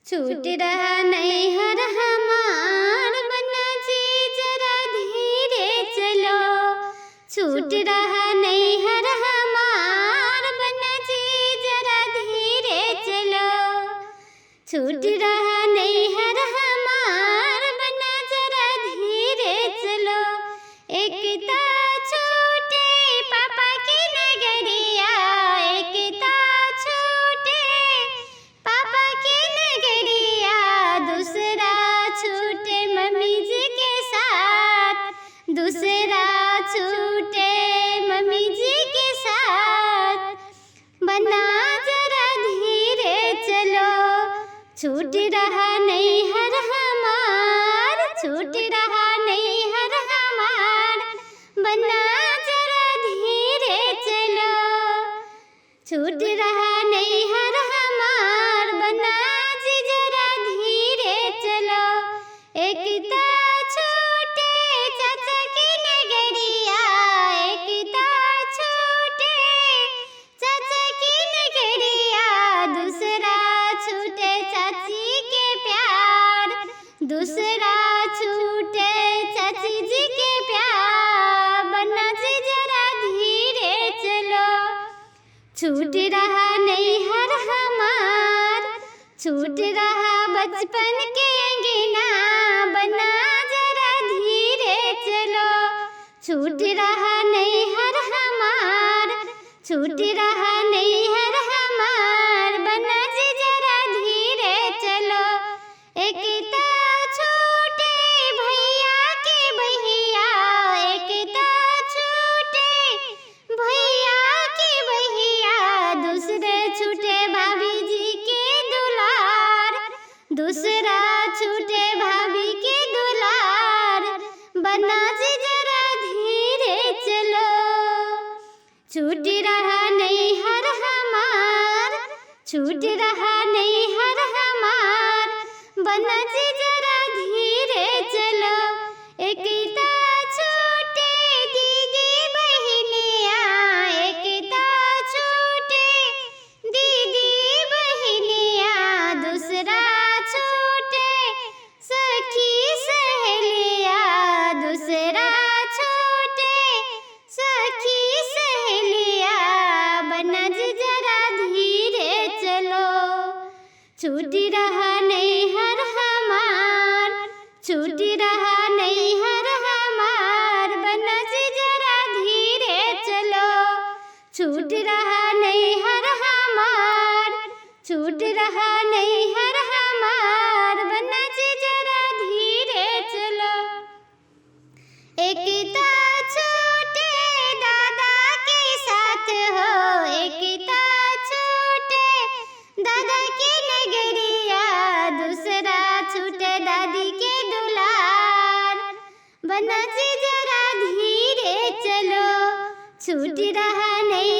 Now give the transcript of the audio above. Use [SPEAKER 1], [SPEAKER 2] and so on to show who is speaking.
[SPEAKER 1] छूट रहा नैहर हमार बन्ना जी जरा धीरे चलो। छूट रहा नैहर हमार बन्ना जी जरा धीरे चलो। छूट रहा नैहर हमार बन्ना जरा धीरे चलो। एकता छूटे पापा की नगरिया, एकता छूटे पापा की नगरिया, दूसरा छूटे मम्मी जी के साथ, दूसरा छूटे मम्मी जी के साथ। बन्ना जरा धीरे चलो। छूट रहा नैहर हमार, छूट रहा नैहर हमार, बन्ना जरा धीरे चलो। छूट रहा नैहर हमार बन्ना जी जरा धीरे चलो। एकता छूटे चाचा की नगरिया, एकता छूटे चाचा की नगरिया, दूसरा छूटे चाची के प्यार, दूसरा छूटे चाची जी के प्यार। बन्ना जी जरा धीरे चलो। छूट रहा नैहर हमार, छूट रहा बचपन के अंगना, बन्ना जरा धीरे चलो। छूट रहा नैहर हमार, छूट रहा नैहर हमार, बन्ना जी जरा धीरे चलो। एकता छूटे भैया के बहिया, एकता छूटे भैया के बहिया, दूसरे छूटे भाभी जी के दुलार, दूसरा छूटे भाभी के दुलार। बन्ना जी जरा धीरे चलो। छूट रहा नैहर हमार, छूट रहा नैहर हमार, बन्ना जी जरा धीरे चलो। एकता छूटे दीदी बहनिया, एकता छूटे दीदी बहनिया, दूसरा छूटे सखी सहेलिया, दूसरा छूटे सखी सहेलिया। बन्ना जी जरा धीरे चलो। छूट रहा नैहर हमार, छूट रहा नैहर हमार, बन्ना जी जरा धीरे चलो। छूट रहा नैहर हमार, छूट रहा नैहर हमार, बन्ना जी जरा धीरे चलो। एकता छूटे दादा के साथ हो, एकता छूटे दादा की नगरिया, दूसरा छूटे दादी के दुलार। बन्ना जी जरा धीरे चलो। छूट रहा नहीं